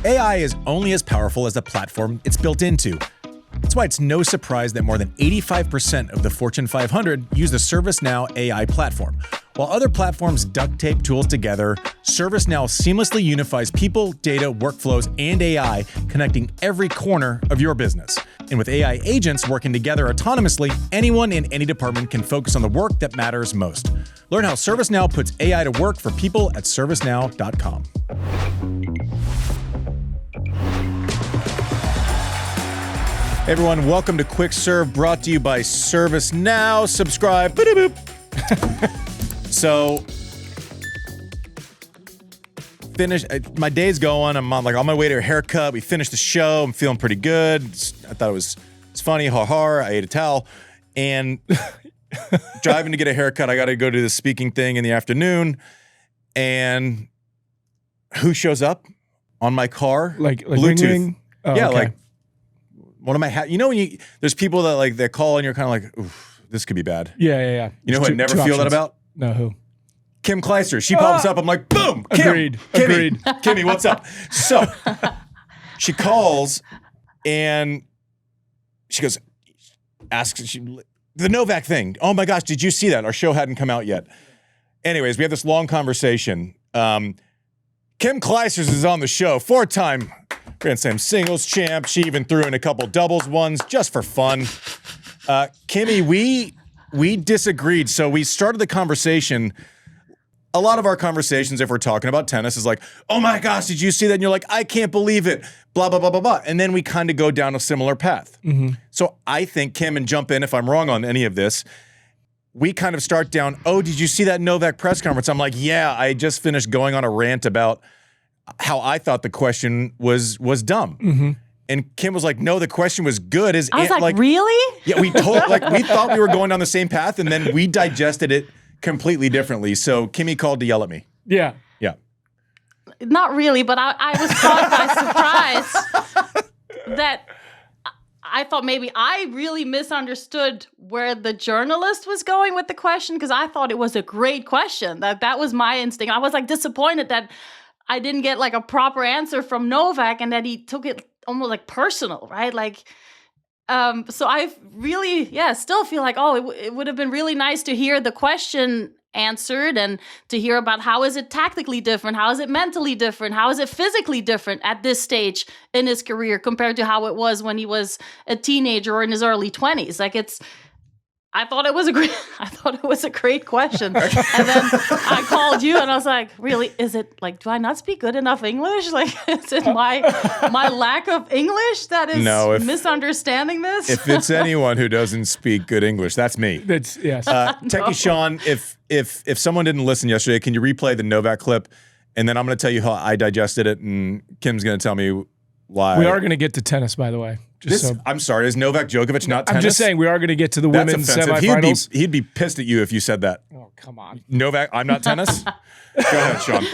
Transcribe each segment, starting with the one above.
AI is only as powerful as the platform it's built into. That's why it's no surprise that more than 85% of the Fortune 500 use the ServiceNow AI platform. While other platforms duct tape tools together, ServiceNow seamlessly unifies people, data, workflows, and AI, connecting every corner of your business. And with AI agents working together autonomously, anyone in any department can focus on the work that matters most. Learn how ServiceNow puts AI to work for people at servicenow.com. Hey everyone, welcome to Quick Serve, brought to you by ServiceNow. Subscribe. Boop. So, my day's going. I'm on my way to a haircut. We finished the show. I'm feeling pretty good. I thought it's funny. I ate a towel. And driving to get a haircut, I got to go to the speaking thing in the afternoon. And who shows up on my car? Like Bluetooth. Ring? Oh, yeah, okay. like one of my when there's people that they call and you're kind of like, oof, this could be bad. Yeah. You know who I never feel that about? No, who? Kim Clijsters. She pops up. I'm like, boom. Kim. Agreed. Kimmy, what's up? So she calls and she goes, the Novak thing. Oh my gosh, did you see that? Our show hadn't come out yet. Anyways, we have this long conversation. Kim Clijsters is on the show, 4-time Grand Slam singles champ. She even threw in a couple doubles ones just for fun. Kimmy, we disagreed, so we started the conversation. A lot of our conversations, if we're talking about tennis, is like, oh my gosh, did you see that? And you're like, I can't believe it, blah, blah, blah, blah, blah. And then we kind of go down a similar path. Mm-hmm. So I think, Kim, and jump in if I'm wrong on any of this, we kind of start down, oh, did you see that Novak press conference? I'm like, yeah, I just finished going on a rant about how I thought the question was dumb. Mm-hmm. And Kim was like, no, the question was good. I was like, really? Yeah, we thought we were going down the same path, and then we digested it completely differently. So Kimmy called to yell at me. Yeah. Not really, but I was caught by surprise that I thought maybe I really misunderstood where the journalist was going with the question, because I thought it was a great question. That was my instinct. I was disappointed that I didn't get a proper answer from Novak and that he took it almost personal, right? So I really, still feel like, it would have been really nice to hear the question answered and to hear about how is it tactically different, how is it mentally different, how is it physically different at this stage in his career compared to how it was when he was a teenager or in his early 20s. I thought it was a great question. And then I called you and I was like, really, is it do I not speak good enough English? Is it my lack of English that is misunderstanding this? If it's anyone who doesn't speak good English, that's me. That's yes. Techie Sean, if someone didn't listen yesterday, can you replay the Novak clip? And then I'm going to tell you how I digested it, and Kim's going to tell me why. We are going to get to tennis, by the way. I'm sorry, is Novak Djokovic not tennis? I'm just saying we are going to get to the That's women's offensive. semifinals. He'd be pissed at you if you said that. Oh, come on. Novak, I'm not tennis? Go ahead, Sean.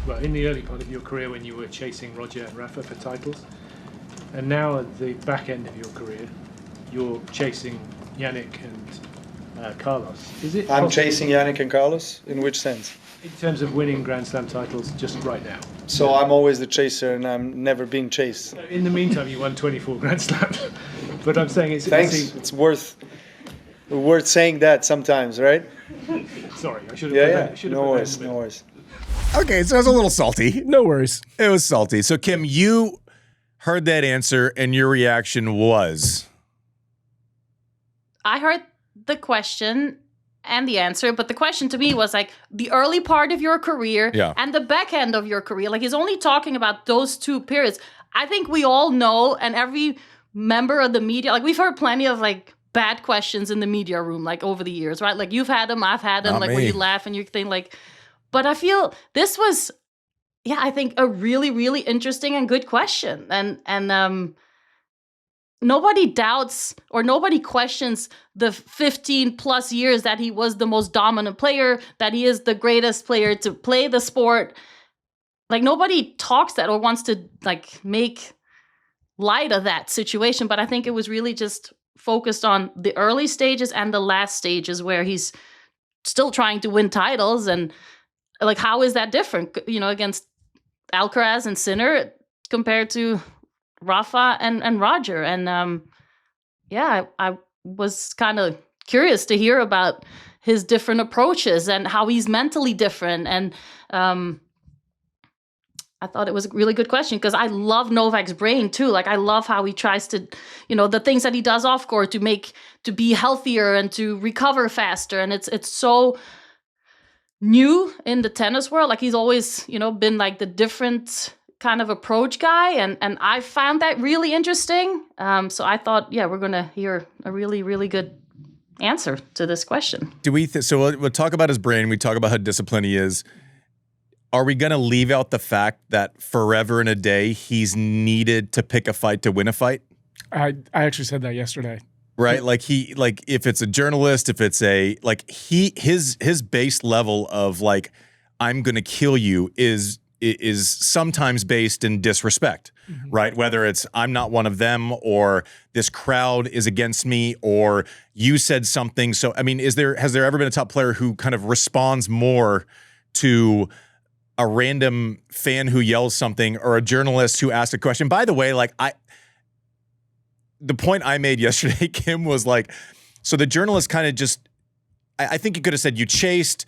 Well, in the early part of your career when you were chasing Roger and Rafa for titles, and now at the back end of your career, you're chasing Jannik and Carlos. I'm chasing Jannik and Carlos? In which sense? In terms of winning Grand Slam titles just right now. So I'm always the chaser and I'm never being chased. In the meantime, you won 24 Grand Slams. But I'm saying Thanks. It's worth saying that sometimes, right? Sorry, I should have No worries. Okay, so it was a little salty. No worries. It was salty. So, Kim, you heard that answer and your reaction was? I heard the question and the answer, but the question to me was the early part of your career and the back end of your career. He's only talking about those two periods. I think we all know, and every member of the media, we've heard plenty of bad questions in the media room over the years, right? You've had them, I've had them, where you laugh and you think but I feel this was, I think a really, really interesting and good question. And nobody doubts or nobody questions the 15 plus years that he was the most dominant player, that he is the greatest player to play the sport. Nobody talks that or wants to make light of that situation. But I think it was really just focused on the early stages and the last stages where he's still trying to win titles. And how is that different, against Alcaraz and Sinner compared to Rafa and Roger. And yeah, I was kind of curious to hear about his different approaches and how he's mentally different. And I thought it was a really good question because I love Novak's brain too. Like I love how he tries to, the things that he does off court to be healthier and to recover faster. And it's so new in the tennis world. Like he's always, been like the different kind of approach guy. And I found that really interesting. So I thought, yeah, we're going to hear a really, really good answer to this question. So we'll talk about his brain. We talk about how disciplined he is. Are we going to leave out the fact that forever and a day he's needed to pick a fight to win a fight? I actually said that yesterday. Right? Like if it's a journalist, if it's his base level of like, I'm going to kill you is sometimes based in disrespect, right? Whether it's I'm not one of them or this crowd is against me or you said something. So, I mean, has there ever been a top player who kind of responds more to a random fan who yells something or a journalist who asked a question? By the way, the point I made yesterday, Kim, was like, so the journalist kind of just, I think you could have said you chased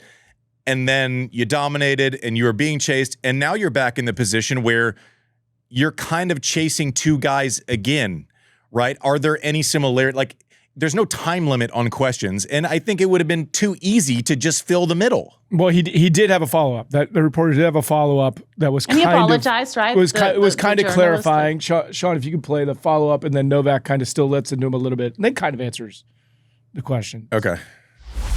and then you dominated and you were being chased. And now you're back in the position where you're kind of chasing two guys again, right? Are there any similarity? Like there's no time limit on questions. And I think it would have been too easy to just fill the middle. Well, he did have a follow-up. That the reporter did have a follow-up that was and he apologized, right? It was kind of clarifying. Sean, if you could play the follow-up, and then Novak kind of still lets into him a little bit, and then kind of answers the question. Okay.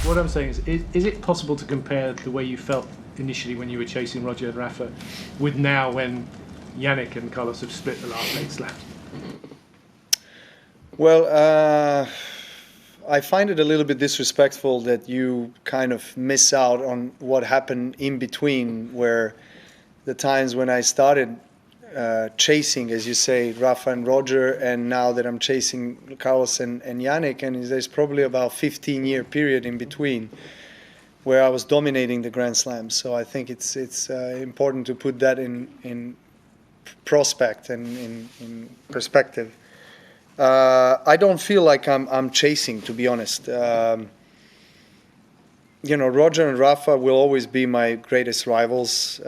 What I'm saying is it possible to compare the way you felt initially when you were chasing Roger and Rafa with now when Jannik and Carlos have split the last 8 slams? Well, I find it a little bit disrespectful that you kind of miss out on what happened in between, where the times when I started chasing, as you say, Rafa and Roger, and now that I'm chasing Carlos and Jannik, and there's probably about 15-year period in between where I was dominating the Grand Slams. So I think it's important to put that in prospect and in perspective. I don't feel like I'm chasing, to be honest. Roger and Rafa will always be my greatest rivals.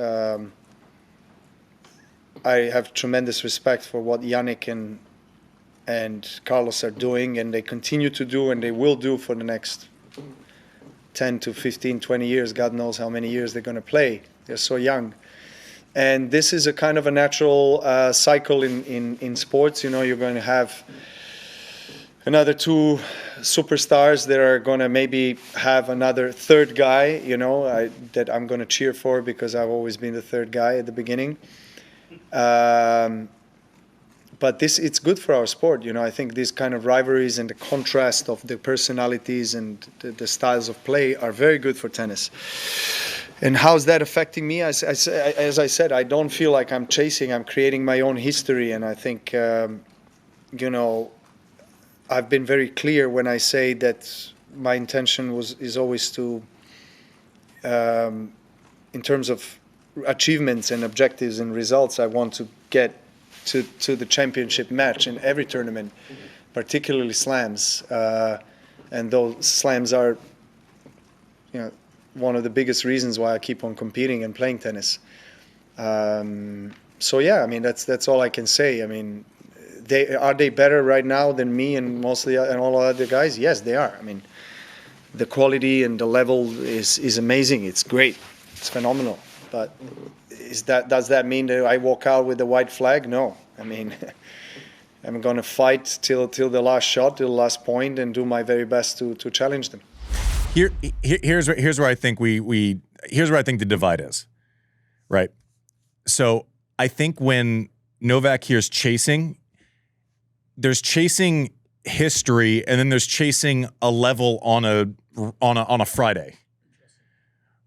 I have tremendous respect for what Jannik and Carlos are doing, and they continue to do, and they will do for the next 10 to 15, 20 years. God knows how many years they're going to play. They're so young. And this is a kind of a natural cycle in sports. You're going to have another 2 superstars that are going to maybe have another third guy, that I'm going to cheer for because I've always been the third guy at the beginning. But it's good for our sport. I think these kind of rivalries and the contrast of the personalities and the styles of play are very good for tennis. And how's that affecting me? As I said, I don't feel like I'm chasing. I'm creating my own history. And I think, I've been very clear when I say that my intention is always to, in terms of achievements and objectives and results, I want to get to the championship match in every tournament, particularly slams. And those slams are, one of the biggest reasons why I keep on competing and playing tennis. So yeah, I mean that's all I can say. I mean, are they better right now than me and all other guys? Yes, they are. I mean, the quality and the level is amazing. It's great. It's phenomenal. But does that mean that I walk out with the white flag? No. I mean, I'm going to fight till the last shot, till the last point, and do my very best to challenge them. Here's where I think here's where I think the divide is, right? So I think when Novak hears chasing, there's chasing history, and then there's chasing a level on a Friday,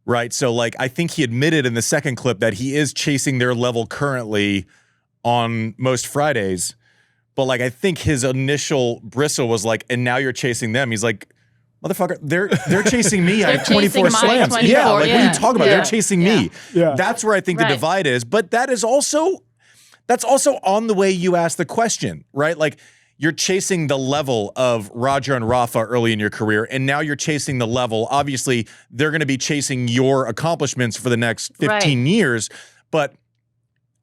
right? So like I think he admitted in the second clip that he is chasing their level currently on most Fridays, but like I think his initial bristle was like, and now you're chasing them. He's like, Motherfucker, they're chasing me. I have They're 24 chasing my slams. 24, Yeah, like what are yeah. you talking about? Yeah. They're chasing me. Yeah. That's where I think the Right. divide is. But that's also on the way you ask the question, right? Like you're chasing the level of Roger and Rafa early in your career, and now you're chasing the level. Obviously, they're going to be chasing your accomplishments for the next 15 years, but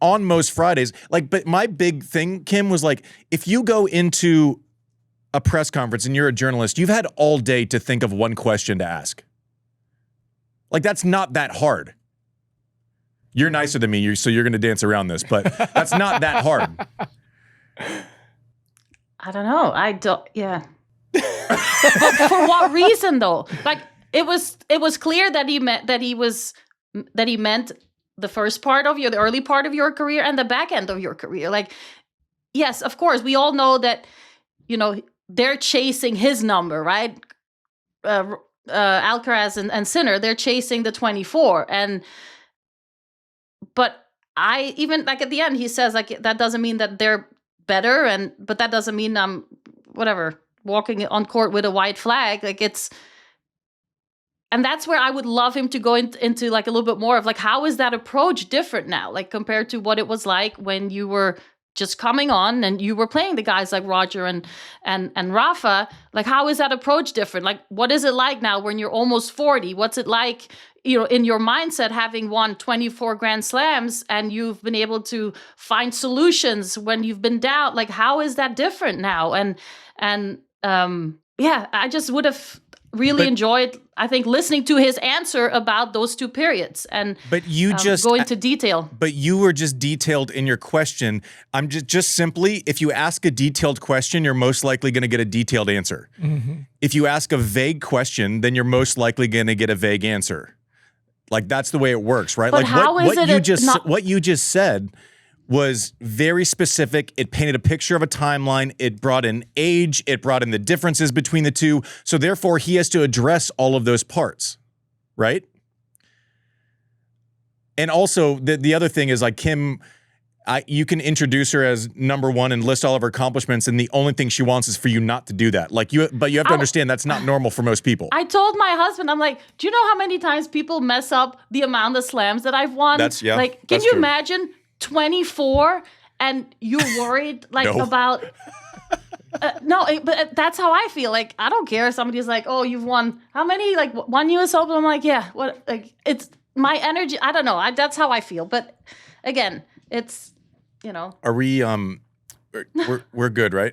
on most Fridays, like, but my big thing, Kim, was like, if you go into a press conference and you're a journalist, you've had all day to think of one question to ask. Like, that's not that hard. You're nicer than me, so you're going to dance around this, but that's not that hard. I don't know. I don't. Yeah. But for what reason, though? Like it was clear that he meant the first part of the early part of your career and the back end of your career. Like, yes, of course, we all know that. They're chasing his number, right? Alcaraz and Sinner, they're chasing the 24, but I even like at the end he says like that doesn't mean that they're better, but that doesn't mean I'm walking on court with a white flag. Like and that's where I would love him to go into like a little bit more of like how is that approach different now, like compared to what it was like when you were just coming on and you were playing the guys like Roger and Rafa. Like how is that approach different? Like what is it like now when you're almost 40? What's it like, in your mindset having won 24 Grand Slams and you've been able to find solutions when you've been down? Like how is that different now? And I just would have really enjoyed, I think, listening to his answer about those two periods and but you just go into detail. But you were just detailed in your question. I'm just simply, if you ask a detailed question, you're most likely going to get a detailed answer. Mm-hmm. If you ask a vague question, then you're most likely going to get a vague answer. Like that's the way it works, right? But like how is what you just said was very specific. It painted a picture of a timeline. It brought in age. It brought in the differences between the two. So therefore, he has to address all of those parts, right? And also, the other thing is like Kim, you can introduce her as number one and list all of her accomplishments, and the only thing she wants is for you not to do that. But you have to understand that's not normal for most people. I told my husband, I'm like, do you know how many times people mess up the amount of slams that I've won? Like, can you imagine 24 and you're worried like about no, but that's how I feel. Like I don't care if somebody's like, oh, you've won how many, like one US Open? I'm like, yeah, what, like it's my energy, I don't know, that's how I feel. But again, it's are we we're good, right?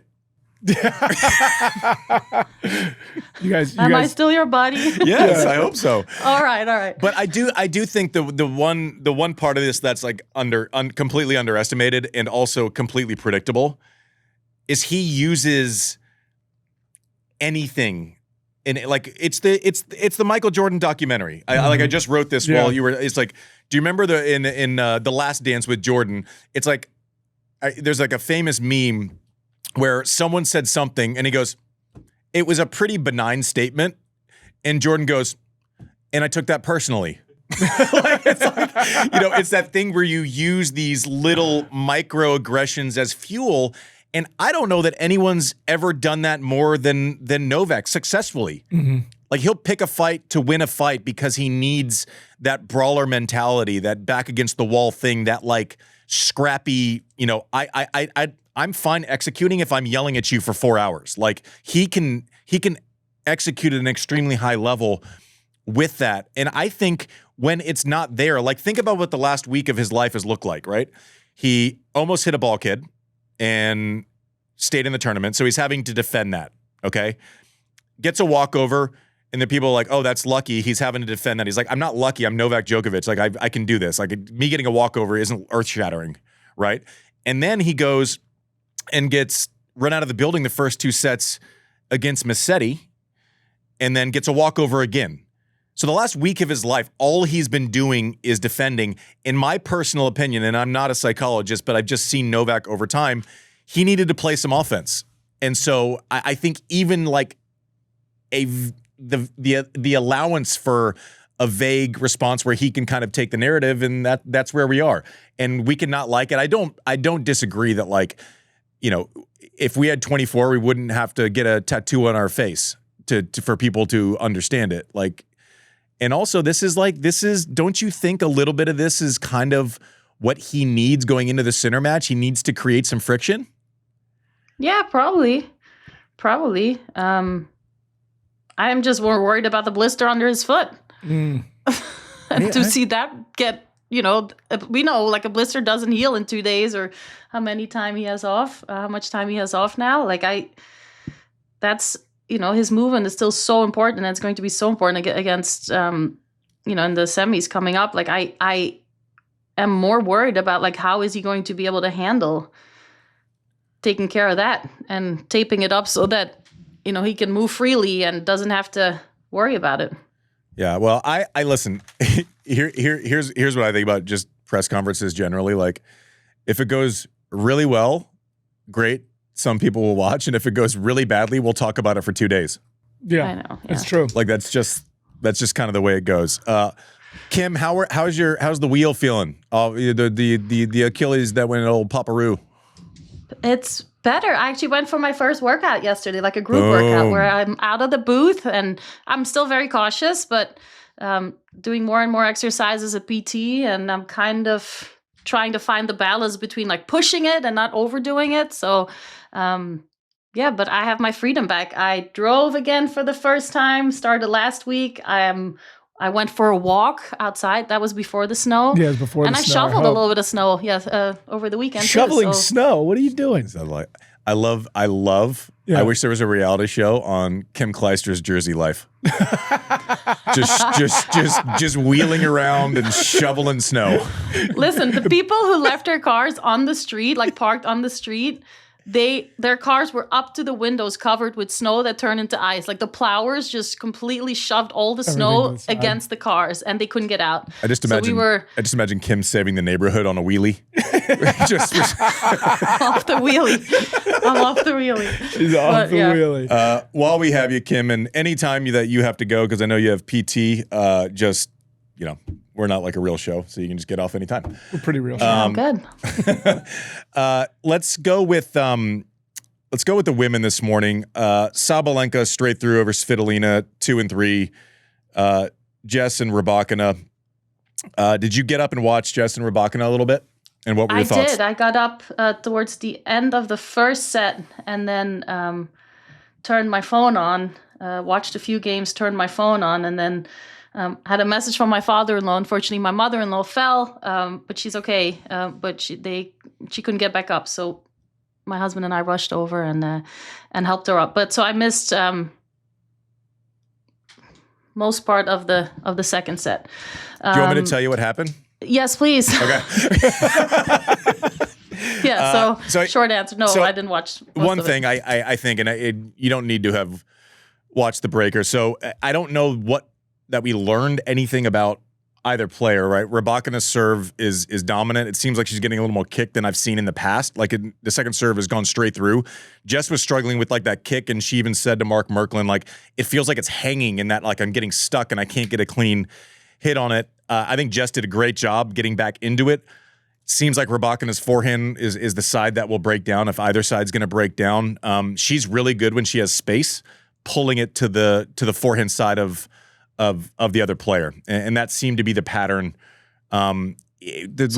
You guys, I still your buddy? Yes, I hope so. All right. But I do think the one part of this that's like completely underestimated and also completely predictable is he uses anything. And like it's the Michael Jordan documentary. I just wrote this while you were. It's like, do you remember in The Last Dance with Jordan? It's like there's like a famous meme where someone said something and he goes, "It was a pretty benign statement," and Jordan goes, "And I took that personally." It's that thing where you use these little microaggressions as fuel. And I don't know that anyone's ever done that more than Novak successfully. Mm-hmm. Like he'll pick a fight to win a fight because he needs that brawler mentality, that back against the wall thing, that like scrappy, I'm fine executing if I'm yelling at you for 4 hours. Like he can execute at an extremely high level with that. And I think when it's not there, like think about what the last week of his life has looked like, right? He almost hit a ball kid and stayed in the tournament. So he's having to defend that, okay? Gets a walkover, and then people are like, oh, that's lucky. He's having to defend that. He's like, I'm not lucky. I'm Novak Djokovic. Like, I can do this. Like, me getting a walkover isn't earth-shattering, right? And then he goes and gets run out of the building the first two sets against Musetti, and then gets a walkover again. So the last week of his life, all he's been doing is defending. In my personal opinion, and I'm not a psychologist, but I've just seen Novak over time, he needed to play some offense. And so I think even like the allowance for a vague response where he can kind of take the narrative, and that's where we are. And we can not like it. I don't disagree that, like, if we had 24, we wouldn't have to get a tattoo on our face for people to understand it. Like, and also this is, don't you think a little bit of this is kind of what he needs going into the center match? He needs to create some friction. Yeah, probably. I'm just more worried about the blister under his foot. And to see that get, we know like a blister doesn't heal in 2 days, or how much time he has off now. Like that's, his movement is still so important, and it's going to be so important against, in the semis coming up. Like I am more worried about like, how is he going to be able to handle taking care of that and taping it up so that, he can move freely and doesn't have to worry about it. Yeah, well, I listen. Here's what I think about just press conferences generally. Like, if it goes really well, great. Some people will watch, and if it goes really badly, we'll talk about it for 2 days. Yeah, I know. Yeah. It's true. Like that's just kind of the way it goes. Kim, how's the wheel feeling? The Achilles that went old Paparoo. It's better. I actually went for my first workout yesterday, like a group workout where I'm out of the booth, and I'm still very cautious, but doing more and more exercises at PT, and I'm kind of trying to find the balance between like pushing it and not overdoing it. So, but I have my freedom back. I drove again for the first time, started last week. I went for a walk outside. That was before the snow. Yeah, it was before the snow. And I shoveled a little bit of snow, over the weekend. Shoveling snow? What are you doing? I love. Yeah. I wish there was a reality show on Kim Clijsters' Jersey life. just wheeling around and shoveling snow. Listen, the people who left their cars on the street, like parked on the street, their cars were up to the windows covered with snow that turned into ice. Like the plowers just completely shoved all the snow against the cars, and they couldn't get out. I just imagine Kim saving the neighborhood on a wheelie. Off the wheelie. I'm off the wheelie. She's off the wheelie. While we have you, Kim, and anytime that you have to go, because I know you have PT, we're not like a real show, so you can just get off anytime. We're pretty real. Good. Let's go with the women this morning. Sabalenka straight through over Svitolina, 2-3. Jess and Rybakina. Did you get up and watch Jess and Rybakina a little bit? And what were your thoughts? I did. I got up towards the end of the first set, and then turned my phone on. Watched a few games, turned my phone on, and then. Had a message from my father-in-law. Unfortunately, my mother-in-law fell, but she's okay. But she couldn't get back up, so my husband and I rushed over and helped her up. But so I missed most part of the second set. Do you want me to tell you what happened? Yes, please. Okay. Yeah. So short answer: no, I didn't watch. One thing I think, and you don't need to have watched the breaker, so I don't know that we learned anything about either player, right? Rybakina's serve is dominant. It seems like she's getting a little more kick than I've seen in the past. Like the second serve has gone straight through. Jess was struggling with like that kick, and she even said to Mark Merklin, like, it feels like it's hanging in that, like I'm getting stuck and I can't get a clean hit on it. I think Jess did a great job getting back into it. Seems like Rybakina's forehand is the side that will break down if either side's going to break down. She's really good when she has space, pulling it to the forehand side of the other player, and that seemed to be the pattern. So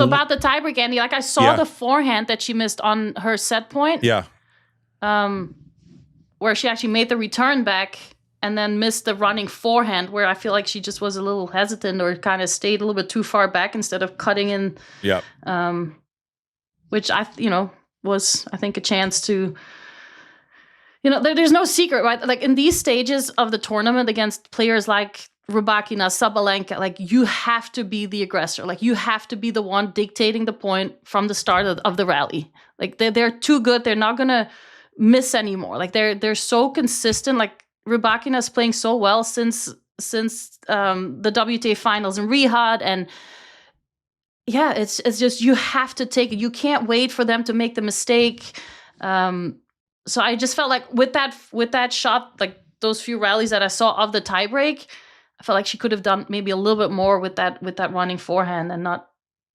about the tiebreak, Andy, like I saw the forehand that she missed on her set point. Yeah. Where she actually made the return back and then missed the running forehand, where I feel like she just was a little hesitant or kind of stayed a little bit too far back instead of cutting in. Yeah. Which was I think a chance to. There's no secret, right? Like in these stages of the tournament against players like Rybakina, Sabalenka, like you have to be the aggressor. Like you have to be the one dictating the point from the start of the rally. Like they're too good. They're not going to miss anymore. Like they're so consistent. Like Rybakina is playing so well since the WTA finals in Riyadh. And yeah, it's just, you have to take it. You can't wait for them to make the mistake. So I just felt like with that shot, like those few rallies that I saw of the tiebreak, I felt like she could have done maybe a little bit more with that running forehand and not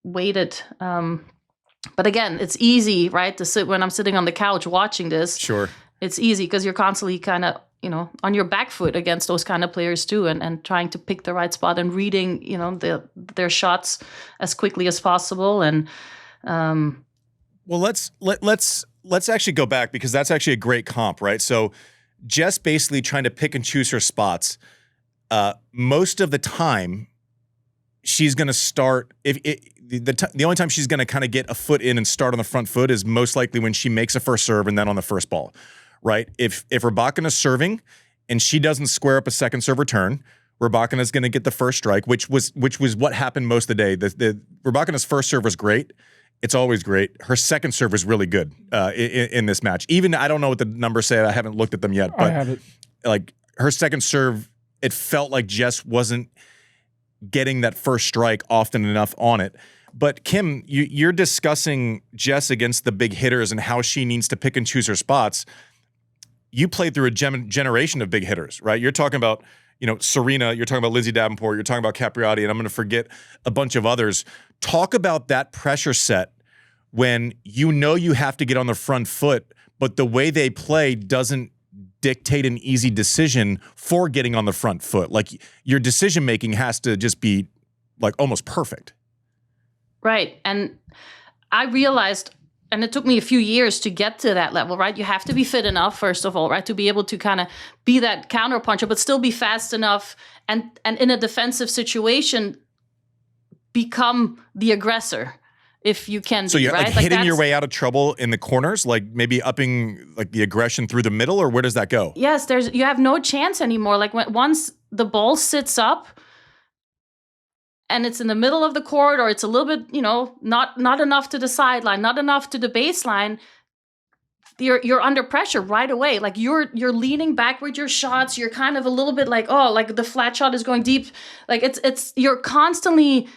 waited. But again, it's easy, right, to sit when I'm sitting on the couch watching this. Sure. It's easy because you're constantly kind of on your back foot against those kind of players too, and trying to pick the right spot and reading, their shots as quickly as possible. And well, let's actually go back, because that's actually a great comp, right? So Jess basically trying to pick and choose her spots. Most of the time, she's going to start. The only time she's going to kind of get a foot in and start on the front foot is most likely when she makes a first serve and then on the first ball, right? If Rybakina's serving and she doesn't square up a second serve return, Rybakina's going to get the first strike, which was what happened most of the day. The Rybakina's first serve was great. It's always great. Her second serve was really good in this match. Even, I don't know what the numbers say. I haven't looked at them yet. But I have it. Like, her second serve, it felt like Jess wasn't getting that first strike often enough on it. But Kim, you're discussing Jess against the big hitters and how she needs to pick and choose her spots. You played through a generation of big hitters, right? You're talking about, Serena, you're talking about Lindsay Davenport, you're talking about Capriati, and I'm going to forget a bunch of others. Talk about that pressure set when you have to get on the front foot, but the way they play doesn't dictate an easy decision for getting on the front foot. Like, your decision making has to just be like almost perfect. Right. And I realized, and it took me a few years to get to that level, right? You have to be fit enough, first of all, right? To be able to kind of be that counter puncher, but still be fast enough, and in a defensive situation, become the aggressor, if you can. So you're right? like hitting your way out of trouble in the corners, like maybe upping like the aggression through the middle, or where does that go? Yes, you have no chance anymore. Like, once the ball sits up and it's in the middle of the court, or it's a little bit, not enough to the sideline, not enough to the baseline, you're under pressure right away. Like, you're leaning back with your shots. You're kind of a little bit like, oh, like the flat shot is going deep. Like, you're constantly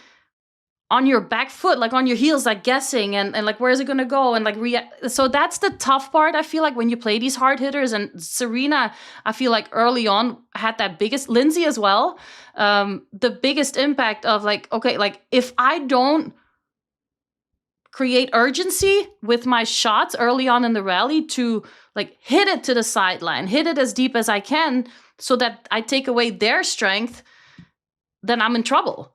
on your back foot, like on your heels, like guessing and like, where is it going to go? And like, so that's the tough part, I feel like, when you play these hard hitters. And Serena, I feel like early on had that biggest, Lindsay as well, the biggest impact of like, okay, like, if I don't create urgency with my shots early on in the rally to like hit it to the sideline, hit it as deep as I can, so that I take away their strength, then I'm in trouble.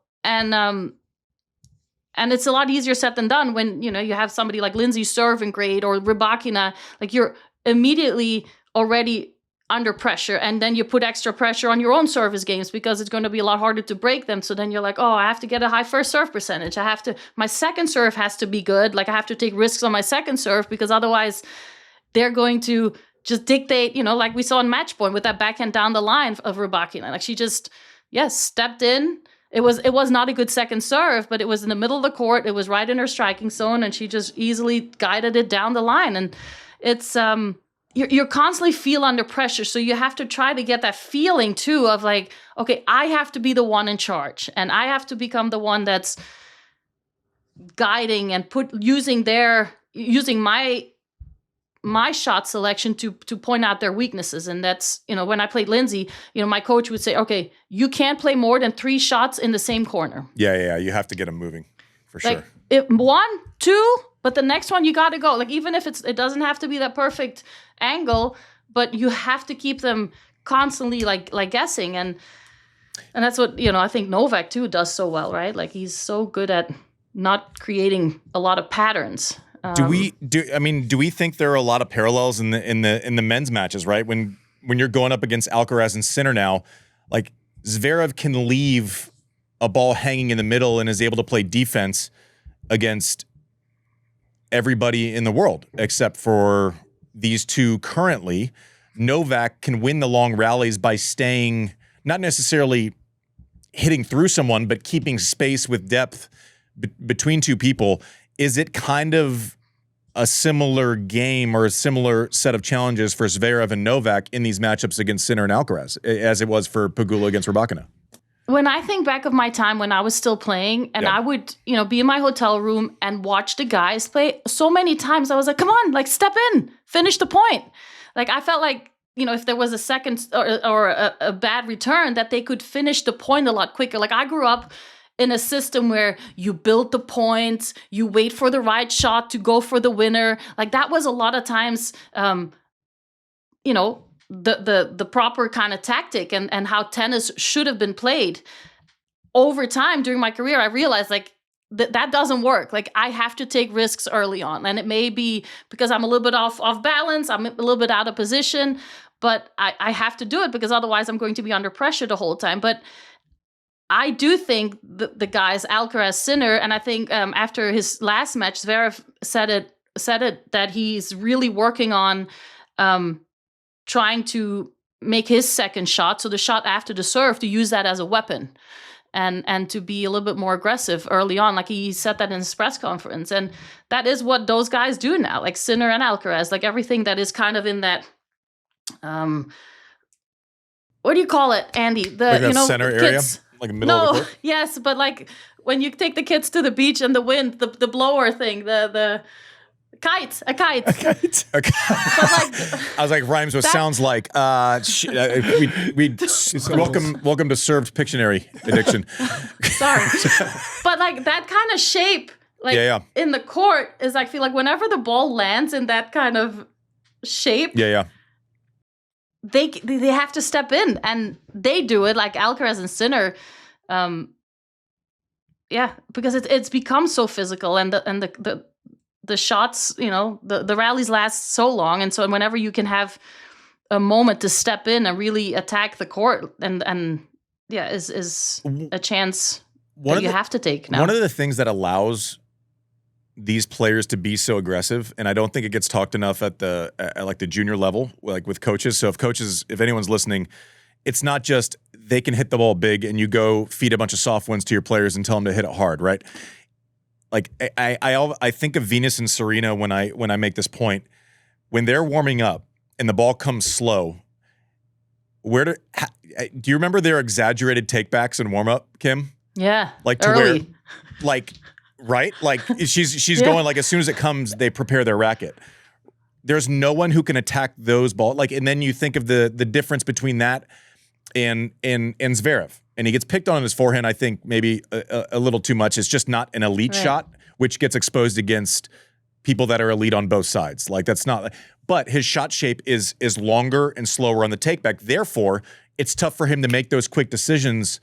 And it's a lot easier said than done when, you have somebody like Lindsay serving great, or Rybakina, like, you're immediately already under pressure. And then you put extra pressure on your own service games, because it's going to be a lot harder to break them. So then you're like, oh, I have to get a high first serve percentage. My second serve has to be good. Like, I have to take risks on my second serve, because otherwise they're going to just dictate, like we saw in match point with that backhand down the line of Rybakina. Like, she just, stepped in. It was not a good second serve, but it was in the middle of the court. It was right in her striking zone, and she just easily guided it down the line. And it's you're constantly feel under pressure, so you have to try to get that feeling too of like, okay, I have to be the one in charge, and I have to become the one that's guiding and using my shot selection to point out their weaknesses. And that's, when I played Lindsay, my coach would say, okay, you can't play more than 3 shots in the same corner. Yeah. You have to get them moving, for sure. If 1, 2, but the next one you got to go. Like, even if it doesn't have to be that perfect angle, but you have to keep them constantly like guessing. And that's what, I think Novak too does so well, right? Like, he's so good at not creating a lot of patterns. Do we think there are a lot of parallels in the men's matches, right? When you're going up against Alcaraz and Sinner now, like, Zverev can leave a ball hanging in the middle and is able to play defense against everybody in the world except for these two currently. Novak can win the long rallies by staying, not necessarily hitting through someone, but keeping space with depth between two people. Is it kind of a similar game or a similar set of challenges for Zverev and Novak in these matchups against Sinner and Alcaraz, as it was for Pegula against Rybakina? When I think back of my time when I was still playing, and I would, be in my hotel room and watch the guys play, so many times I was like, come on, like, step in, finish the point. Like, I felt like, if there was a second or a bad return, that they could finish the point a lot quicker. Like, I grew up in a system where you build the points, you wait for the right shot to go for the winner. Like, that was a lot of times, the proper kind of tactic and how tennis should have been played. Over time during my career, I realized like that doesn't work. Like I have to take risks early on, and it may be because I'm a little bit off balance, I'm a little bit out of position, but I have to do it because otherwise I'm going to be under pressure the whole time. But I do think the guys Alcaraz, Sinner, and I think after his last match, Zverev said it that he's really working on trying to make his second shot, so the shot after the serve, to use that as a weapon and to be a little bit more aggressive early on. Like he said that in his press conference, and that is what those guys do now, like Sinner and Alcaraz, like everything that is kind of in that what do you call it, Andy? Like that center area? Like middle of the court? Yes, but like when you take the kids to the beach and the wind, the blower thing, the kite, a kite. A kite. But like, I was like, rhymes with sounds like. We welcome to served Pictionary addiction. Sorry, but like that kind of shape, like in the court, is I feel like whenever the ball lands in that kind of shape, they have to step in, and they do it like Alcaraz and Sinner. Because it's become so physical, and the shots, the rallies last so long, and so whenever you can have a moment to step in and really attack the court, is a chance that you have to take now. One of the things that allows these players to be so aggressive, and I don't think it gets talked enough at like the junior level, like with coaches. So if anyone's listening, it's not just they can hit the ball big and you go feed a bunch of soft ones to your players and tell them to hit it hard, right? Like I think of Venus and Serena when I make this point. When they're warming up and the ball comes slow, do you remember their exaggerated takebacks in warm up, Kim? Yeah, like to early. where, like. Right? Like she's going like as soon as it comes, they prepare their racket. There's no one who can attack those balls. Like, and then you think of the difference between that and Zverev. And he gets picked on his forehand, I think maybe a little too much. It's just not an elite shot, which gets exposed against people that are elite on both sides. Like that's not, but his shot shape is longer and slower on the takeback. Therefore, it's tough for him to make those quick decisions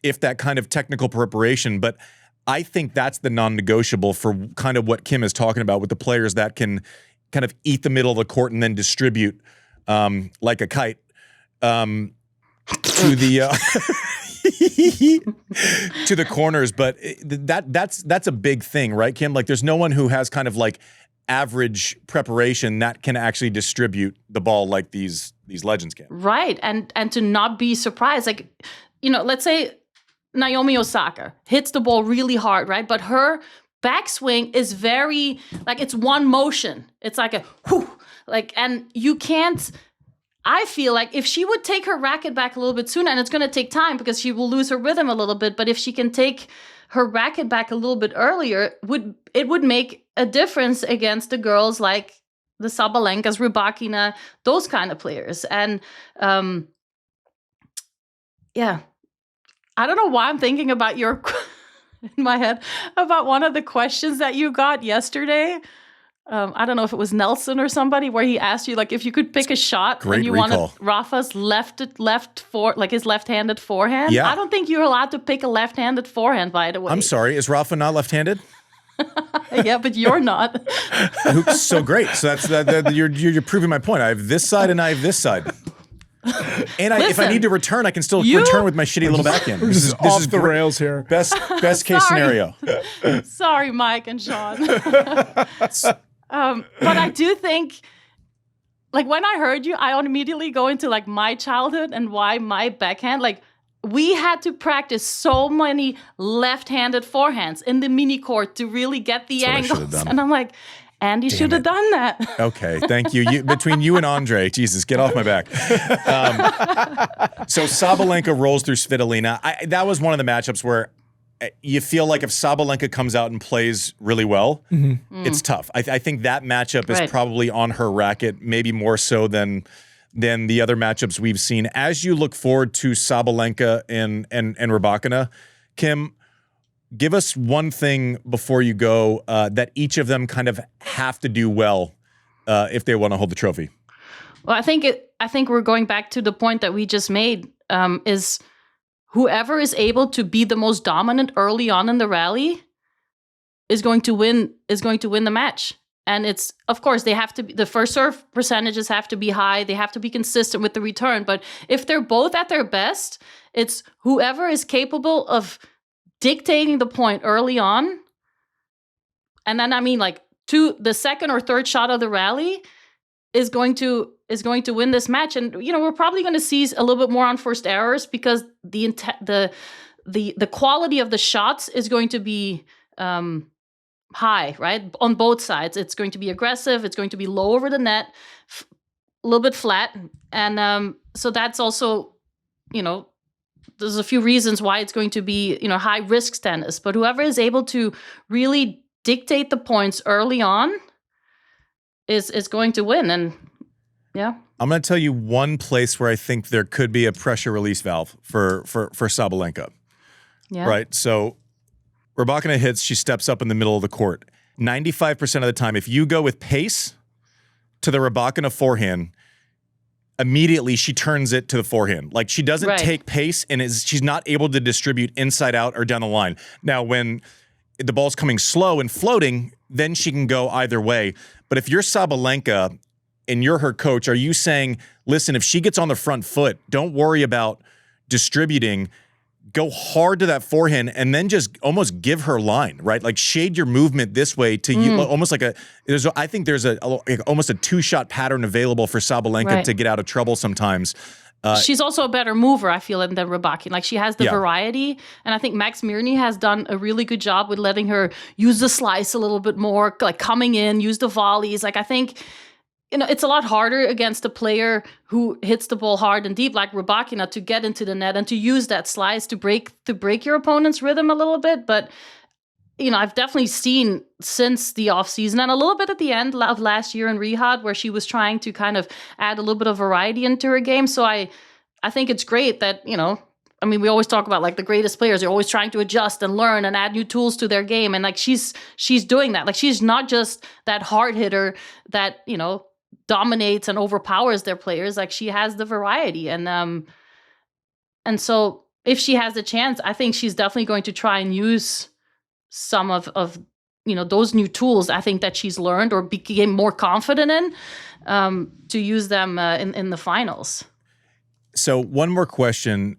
if that kind of technical preparation. But I think that's the non-negotiable for kind of what Kim is talking about with the players that can kind of eat the middle of the court and then distribute like a kite to the to the corners. But that's a big thing, right, Kim? Like there's no one who has kind of like average preparation that can actually distribute the ball like these legends can. Right, and to not be surprised, like let's say Naomi Osaka hits the ball really hard, right? But her backswing is very, like, it's one motion. It's like a whoo, like, and you can't, I feel like if she would take her racket back a little bit sooner, and it's going to take time because she will lose her rhythm a little bit, but if she can take her racket back a little bit earlier, it would make a difference against the girls like the Sabalenkas, Rybakina, those kind of players. And I don't know why I'm thinking about in my head about one of the questions that you got yesterday. I don't know if it was Nelson or somebody where he asked you like if you could pick a shot and you wanted Rafa's his left-handed forehand. Yeah. I don't think you're allowed to pick a left-handed forehand, by the way. I'm sorry, is Rafa not left-handed? Yeah, but you're not. So great. So that's you're proving my point. I have this side and I have this side. And if I need to return, I can still return with my shitty little backhand. This is off the rails here. Best case scenario. Sorry, Mike and Sean. But I do think, like when I heard you, I immediately go into like my childhood and why my backhand. Like we had to practice so many left-handed forehands in the mini court to really get the angles. And I'm like, Andy should have done that. Okay, thank you. Between you and Andre, Jesus, get off my back. So Sabalenka rolls through Svitolina. That was one of the matchups where you feel like if Sabalenka comes out and plays really well, it's tough. I think that matchup is probably on her racket, maybe more so than the other matchups we've seen. As you look forward to Sabalenka and Rybakina, Kim, give us one thing before you go that each of them kind of have to do well if they want to hold the trophy. Well, I think I think we're going back to the point that we just made, is whoever is able to be the most dominant early on in the rally is going to win the match. And it's, of course, they have to be, the first serve percentages have to be high. They have to be consistent with the return. But if they're both at their best, it's whoever is capable of dictating the point early on. And then, I mean, like, to the second or third shot of the rally is going to win this match. And, you know, we're probably going to see a little bit more unforced errors because the quality of the shots is going to be high, right? On both sides. It's going to be aggressive. It's going to be low over the net, a little bit flat. And so that's also, you know, there's a few reasons why it's going to be, you know, high risk tennis. But whoever is able to really dictate the points early on is going to win. And yeah. I'm going to tell you one place where I think there could be a pressure release valve for Sabalenka. Yeah. Right? So Rybakina hits, she steps up in the middle of the court. 95% of the time, if you go with pace to the Rybakina forehand, immediately she turns it to the forehand. Like, she doesn't take pace, and she's not able to distribute inside out or down the line. Now, when the ball's coming slow and floating, then she can go either way. But if you're Sabalenka and you're her coach, are you saying, listen, if she gets on the front foot, don't worry about distributing, go hard to that forehand and then just almost give her line, right? Like, shade your movement this way to you, almost like I think there's almost a two-shot pattern available for Sabalenka to get out of trouble sometimes. She's also a better mover, I feel, than Rybakina. Like, she has the variety, and I think Max Mirny has done a really good job with letting her use the slice a little bit more, like coming in, use the volleys. Like, I think, you know, it's a lot harder against a player who hits the ball hard and deep like Rybakina to get into the net and to use that slice to break your opponent's rhythm a little bit. But, you know, I've definitely seen since the offseason and a little bit at the end of last year in Riyadh where she was trying to kind of add a little bit of variety into her game. So I think it's great that, you know, I mean, we always talk about like the greatest players. They're always trying to adjust and learn and add new tools to their game. And like she's doing that. Like, she's not just that hard hitter that, you know, dominates and overpowers their players. Like, she has the variety. And so if she has the chance, I think she's definitely going to try and use some of you know, those new tools I think that she's learned or became more confident in to use them in the finals. So one more question.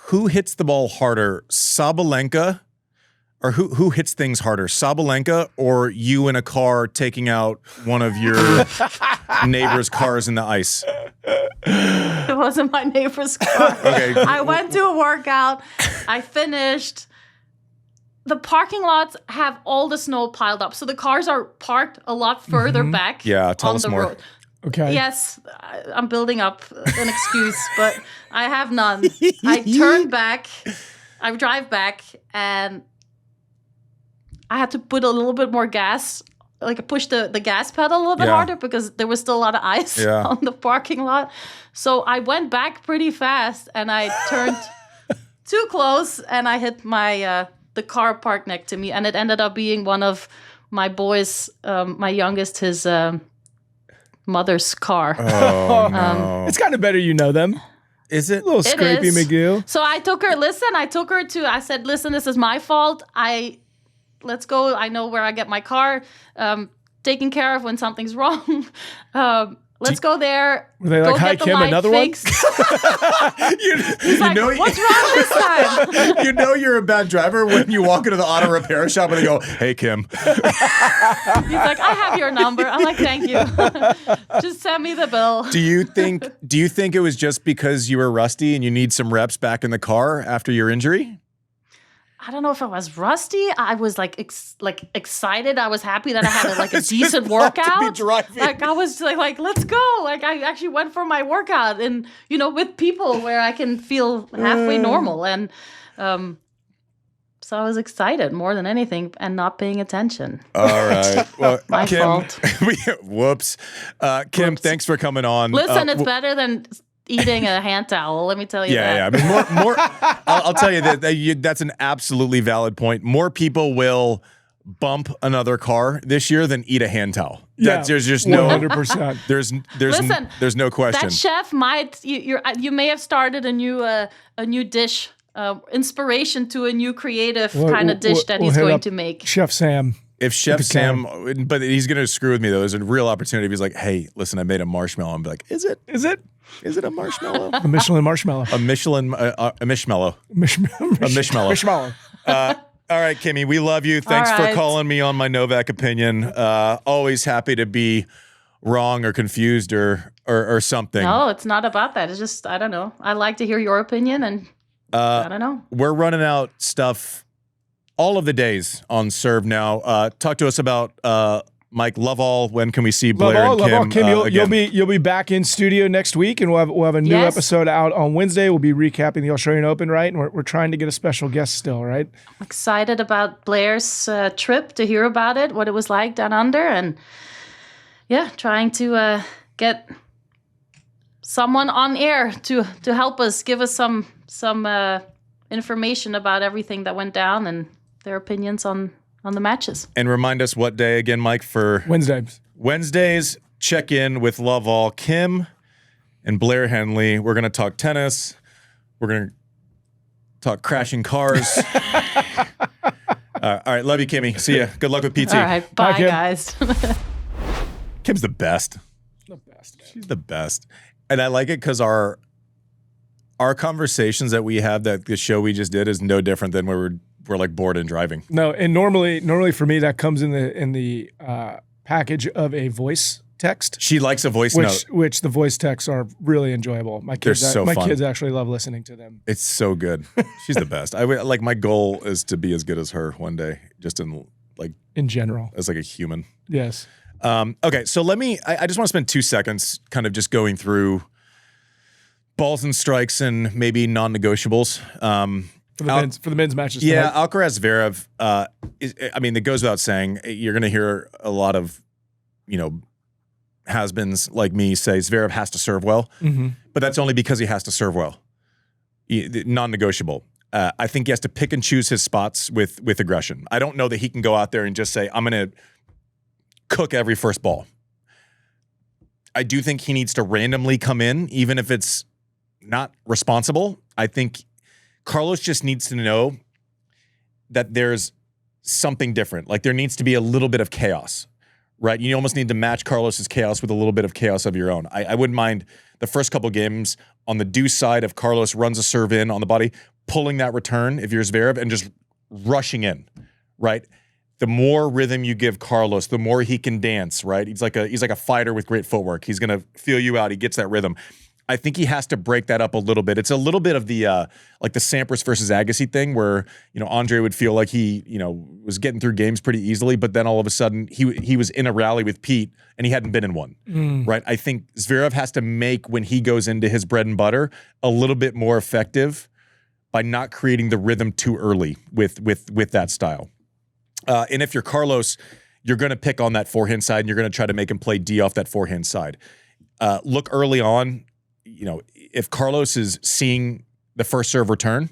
Who hits the ball harder, Sabalenka, or who hits things harder, Sabalenka or you in a car taking out one of your neighbor's cars in the ice? It wasn't my neighbor's car. Okay. I went to a workout. I finished. The parking lots have all the snow piled up. So the cars are parked a lot further back Yeah, tell on us the more. road. Okay. Yes, I'm building up an excuse, but I have none. I turn back, I drive back, and I had to put a little bit more gas, like I pushed the gas pedal a little bit harder because there was still a lot of ice on the parking lot. So I went back pretty fast, and I turned too close, and I hit my the car parked next to me, and it ended up being one of my boys, my youngest, his mother's car. Oh, no. It's kind of better you know them. Is it? A little scrapey is. McGill. So I took her to, I said, listen, this is my fault. Let's go. I know where I get my car taken care of when something's wrong. Let's go there. Were they like, hi, Kim, another fixed. you He's like, know, what's wrong this time? you know you're a bad driver when you walk into the auto repair shop and they go, hey, Kim. He's like, I have your number. I'm like, thank you. Just send me the bill. Do you think it was just because you were rusty and you need some reps back in the car after your injury? I don't know if I was rusty. I was like excited. I was happy that I had a decent workout. Like I was like, let's go. Like I actually went for my workout and, you know, with people where I can feel halfway normal. And so I was excited more than anything and not paying attention. All right. Well, My Kim, fault. Whoops. Kim, thanks for coming on. Listen, it's better than eating a hand towel. Let me tell you that. Yeah. I mean, more. I'll tell you that that's an absolutely valid point. More people will bump another car this year than eat a hand towel. Yeah, There's just no 100%. Listen, there's no question. That chef might you may have started a new dish, inspiration to a new creative kind of dish that he's hit going up to make. Chef Sam. If Chef If Sam, but he's going to screw with me though. There's a real opportunity. If he's like, hey, listen, I made a marshmallow. I'm like, is it a marshmallow? A Michelin marshmallow. A Michelin, a mishmallow. A mishmallow. Marshmallow. All right, Kimmy, we love you. Thanks All for right. calling me on my Novak opinion. Always happy to be wrong or confused or something. No, it's not about that. It's just, I don't know. I like to hear your opinion, and I don't know. We're running out stuff all of the days on Serve now. Talk to us about Mike Lovall. When can we see Blair and Kim? Kim, Again? you'll be back in studio next week, and we'll have a new Yes. episode out on Wednesday. We'll be recapping the Australian Open, right? And we're trying to get a special guest still, right? I'm excited about Blair's trip, to hear about it, what it was like down under, and yeah, trying to get someone on air to help us, give us some information about everything that went down and their opinions on the matches. And remind us what day again, Mike, for Wednesdays. Check in with Lovall, Kim, and Blair Henley. We're going to talk tennis. We're going to talk crashing cars. All right, love you, Kimmy. See ya. Good luck with PT. All right, bye, Kim. guys. Kim's the best. She's the best. And I like it because our conversations that we have, that the show we just did, is no different than where we're like bored and driving. No, and normally for me that comes in the package of a voice text. She likes a voice note. Which the voice texts are really enjoyable. My kids, They're so my fun. kids actually love listening to them. It's so good. She's the best. Like my goal is to be as good as her one day, just In general, as like a human. yes. Okay, so I just want to spend 2 seconds kind of just going through balls and strikes and maybe non-negotiables. For the men's matches. Yeah, tonight. Alcaraz Zverev. It goes without saying, you're going to hear a lot of, has-beens like me say Zverev has to serve well, but that's only because he has to serve well. Non-negotiable. I think he has to pick and choose his spots with aggression. I don't know that he can go out there and just say, I'm going to cook every first ball. I do think he needs to randomly come in, even if it's not responsible. I think Carlos just needs to know that there's something different. Like there needs to be a little bit of chaos, right? You almost need to match Carlos's chaos with a little bit of chaos of your own. I wouldn't mind the first couple games on the deuce side if Carlos runs a serve in on the body, pulling that return if you're Zverev and just rushing in, right? The more rhythm you give Carlos, the more he can dance, right? He's like a fighter with great footwork. He's going to feel you out. He gets that rhythm. I think he has to break that up a little bit. It's a little bit of the like the Sampras versus Agassi thing where, Andre would feel like he, was getting through games pretty easily, but then all of a sudden he was in a rally with Pete and he hadn't been in one, right? I think Zverev has to make, when he goes into his bread and butter, a little bit more effective by not creating the rhythm too early with that style. And if you're Carlos, you're going to pick on that forehand side and you're going to try to make him play D off that forehand side. Look early on, if Carlos is seeing the first serve return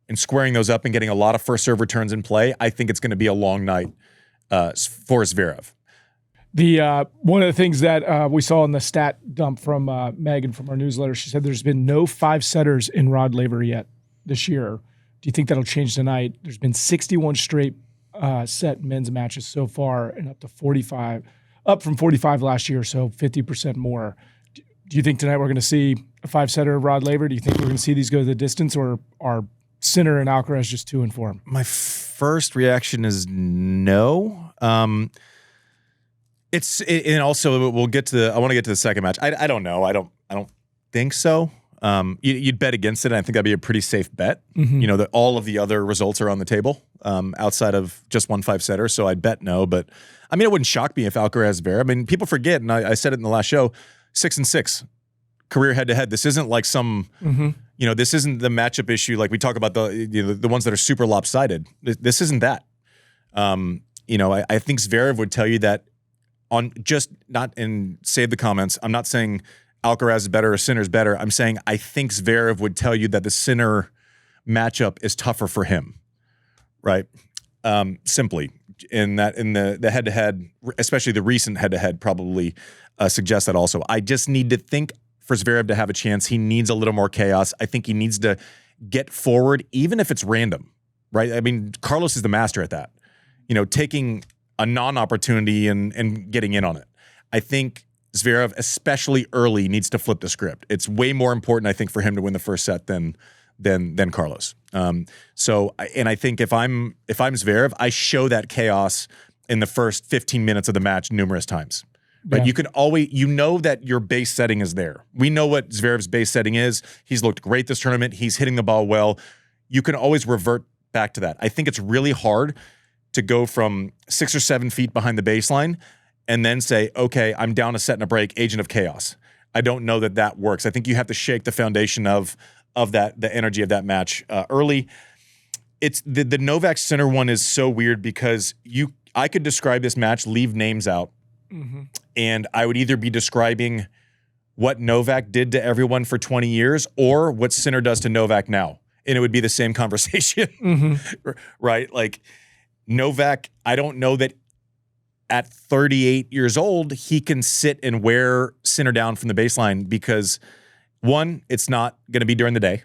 and squaring those up and getting a lot of first serve returns in play, I think it's going to be a long night for Zverev. One of the things that we saw in the stat dump from Megan from our newsletter, she said there's been no 5-setters in Rod Laver yet this year. Do you think that'll change tonight? There's been 61 straight set men's matches so far, and up from 45 last year, so 50% more. Do you think tonight we're going to see a 5-setter of Rod Laver? Do you think we're going to see these go the distance, or are Sinner and Alcaraz just too informed? My first reaction is no. And also we'll get to I want to get to the second match. I don't know. I don't think so. You'd bet against it. And I think that'd be a pretty safe bet. That all of the other results are on the table outside of just one 5-setter. So I'd bet no. But it wouldn't shock me if Alcaraz Zverev. People forget, and I said it in the last show, 6-6 career head-to-head. This isn't like some, this isn't the matchup issue. Like we talk about the ones that are super lopsided. This isn't that. I think Zverev would tell you that on just not in save the comments. I'm not saying Alcaraz is better or Sinner's better. I'm saying I think Zverev would tell you that the Sinner matchup is tougher for him, right? Simply in the head-to-head, especially the recent head-to-head, probably suggests that also. I just need to think for Zverev to have a chance, he needs a little more chaos. I think he needs to get forward, even if it's random, right? I mean, Carlos is the master at that. You know, taking a non-opportunity and getting in on it. I think Zverev, especially early, needs to flip the script. It's way more important, I think, for him to win the first set than Carlos. So I think if I'm Zverev, I show that chaos in the first 15 minutes of the match numerous times. Right? Yeah. You can always, you know that your base setting is there. We know what Zverev's base setting is. He's looked great this tournament. He's hitting the ball well. You can always revert back to that. I think it's really hard to go from 6 or 7 feet behind the baseline and then say, okay, I'm down a set and a break, agent of chaos. I don't know that works. I think you have to shake the foundation of that, the energy of that match early. It's the Novak Sinner one is so weird because I could describe this match, leave names out, and I would either be describing what Novak did to everyone for 20 years or what Sinner does to Novak now, and it would be the same conversation, right? Like Novak, I don't know that at 38 years old he can sit and wear Sinner down from the baseline because, one, it's not going to be during the day.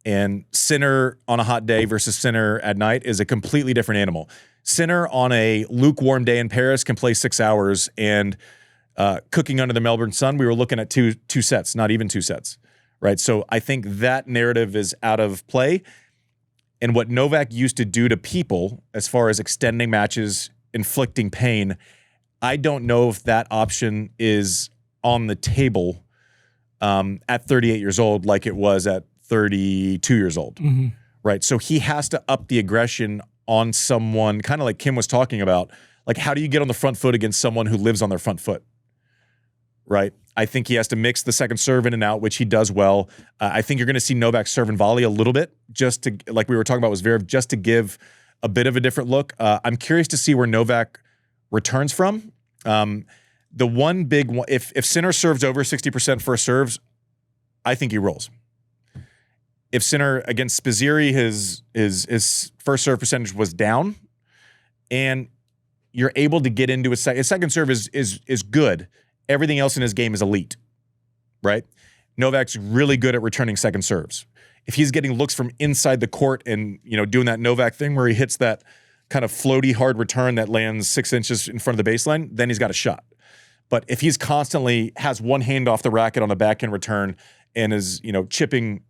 And Sinner on a hot day versus Sinner at night is a completely different animal. Sinner on a lukewarm day in Paris can play 6 hours, and cooking under the Melbourne sun, we were looking at two sets, not even 2 sets, right? So I think that narrative is out of play. And what Novak used to do to people as far as extending matches, inflicting pain, I don't know if that option is on the table at 38 years old like it was at 32 years old, right? So he has to up the aggression on someone, kind of like Kim was talking about. Like, how do you get on the front foot against someone who lives on their front foot, right? I think he has to mix the second serve in and out, which he does well. I think you're going to see Novak serve and volley a little bit, just to, like we were talking about with Zverev, just to give a bit of a different look. I'm curious to see where Novak returns from. The one big one, if Sinner serves over 60% first serves, I think he rolls. If Sinner against Spizzirri, his first serve percentage was down, and you're able to get into his second serve is good. Everything else in his game is elite, right? Novak's really good at returning second serves. If he's getting looks from inside the court and, you know, doing that Novak thing where he hits that kind of floaty hard return that lands 6 inches in front of the baseline, then he's got a shot. But if he's constantly has one hand off the racket on a backhand return and is, you know, chipping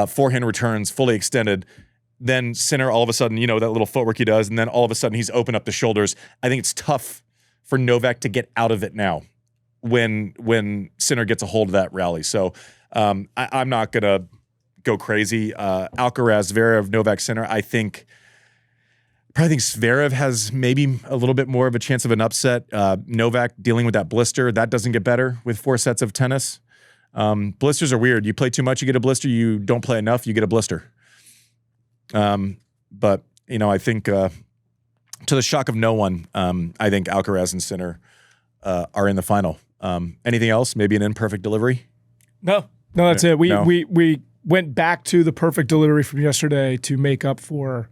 forehand returns fully extended, then Sinner all of a sudden, you know, that little footwork he does, and then all of a sudden he's open up the shoulders. I think it's tough for Novak to get out of it now when Sinner gets a hold of that rally. So I'm not going to go crazy. Alcaraz, Zverev, Novak, Sinner, I probably think Zverev has maybe a little bit more of a chance of an upset. Novak dealing with that blister, that doesn't get better with 4 sets of tennis. Blisters are weird. You play too much, you get a blister. You don't play enough, you get a blister. But, you know, I think to the shock of no one, I think Alcaraz and Sinner are in the final. Anything else? Maybe an imperfect delivery? No, that's it. No. We went back to the perfect delivery from yesterday to make up for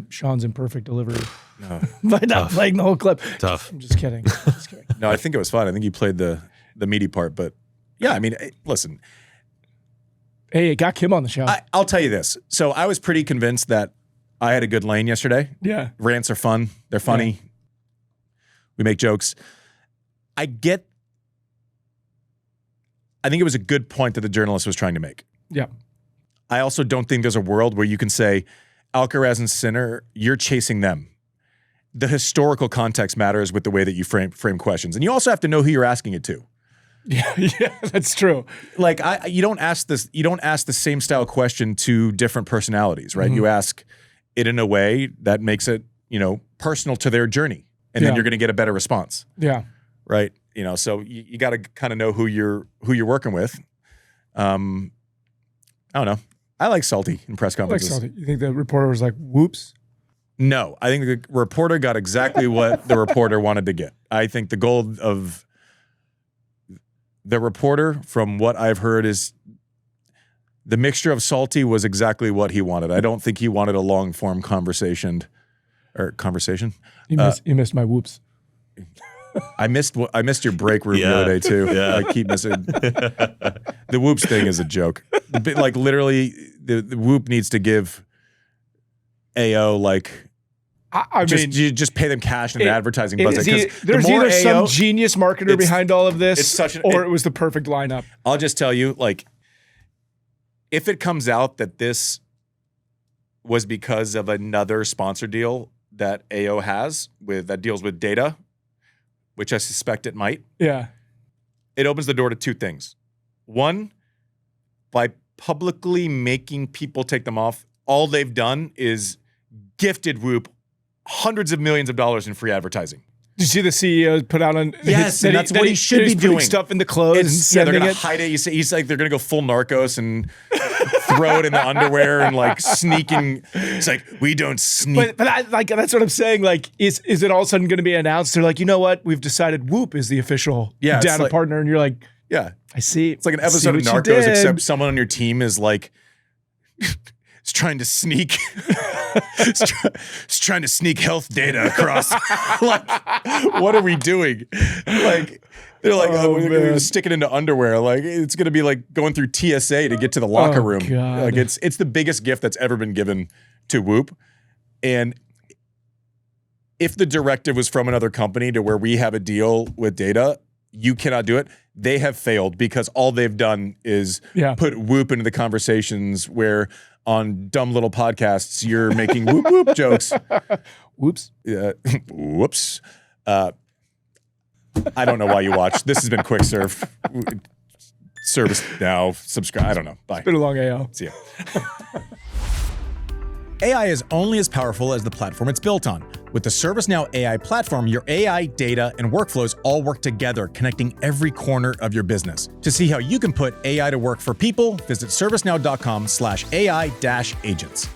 Sean's imperfect delivery by not playing the whole clip. Tough. I'm just kidding. No, I think it was fun. I think you played the meaty part, but yeah, I mean, listen. Hey, it got Kim on the show. I'll tell you this. So I was pretty convinced that I had a good lane yesterday. Yeah. Rants are fun. They're funny. Yeah. We make jokes. I think it was a good point that the journalist was trying to make. Yeah. I also don't think there's a world where you can say, Alcaraz and Sinner, you're chasing them. The historical context matters with the way that you frame questions. And you also have to know who you're asking it to. Yeah, that's true. Like you don't ask the same style question to different personalities, right? You ask it in a way that makes it, you know, personal to their journey. And then you're going to get a better response. Yeah. Right. You know, so you got to kind of know who you're working with. I don't know. I like salty in press conferences. I like salty. You think the reporter was like, whoops? No, I think the reporter got exactly what the reporter wanted to get. I think the goal of the reporter, from what I've heard, is the mixture of salty was exactly what he wanted. I don't think he wanted a long form conversation or conversation. You missed my whoops. I missed your break room the other day too. Yeah. I keep missing. The whoops thing is a joke. Like literally, the whoop needs to give AO like. I mean, you just pay them cash and an advertising budget. There's either some genius marketer behind all of this, or it was the perfect lineup. I'll just tell you, like, if it comes out that this was because of another sponsor deal that AO has that deals with data, which I suspect it might. Yeah. It opens the door to two things. One, by publicly making people take them off, all they've done is gifted Whoop hundreds of millions of dollars in free advertising. Did you see the CEO put out on? Yes, and that's what he should be doing. Stuff in the clothes. They're gonna hide it. He's like, they're gonna go full Narcos and throw it in the underwear and like sneaking. It's like, we don't sneak. But that's what I'm saying. Like, is it all of a sudden going to be announced? They're like, you know what? We've decided Whoop is the official data partner, and you're like, yeah, I see. It's like an episode of Narcos, except someone on your team is like, is trying to sneak. It's trying to sneak health data across. Like, what are we doing? Like, they're like, we're gonna stick it into underwear. Like, it's gonna be like going through TSA to get to the locker room. God. Like, it's the biggest gift that's ever been given to Whoop. And if the directive was from another company to where we have a deal with data, you cannot do it. They have failed because all they've done is put Whoop into the conversations where on dumb little podcasts, you're making whoop whoop jokes. Whoops. Whoops. I don't know why you watch. This has been Quick Serve. Service now. Subscribe. I don't know. Bye. It's been a long AO. See ya. AI is only as powerful as the platform it's built on. With the ServiceNow AI platform, your AI, data, and workflows all work together, connecting every corner of your business. To see how you can put AI to work for people, visit servicenow.com/AI-agents.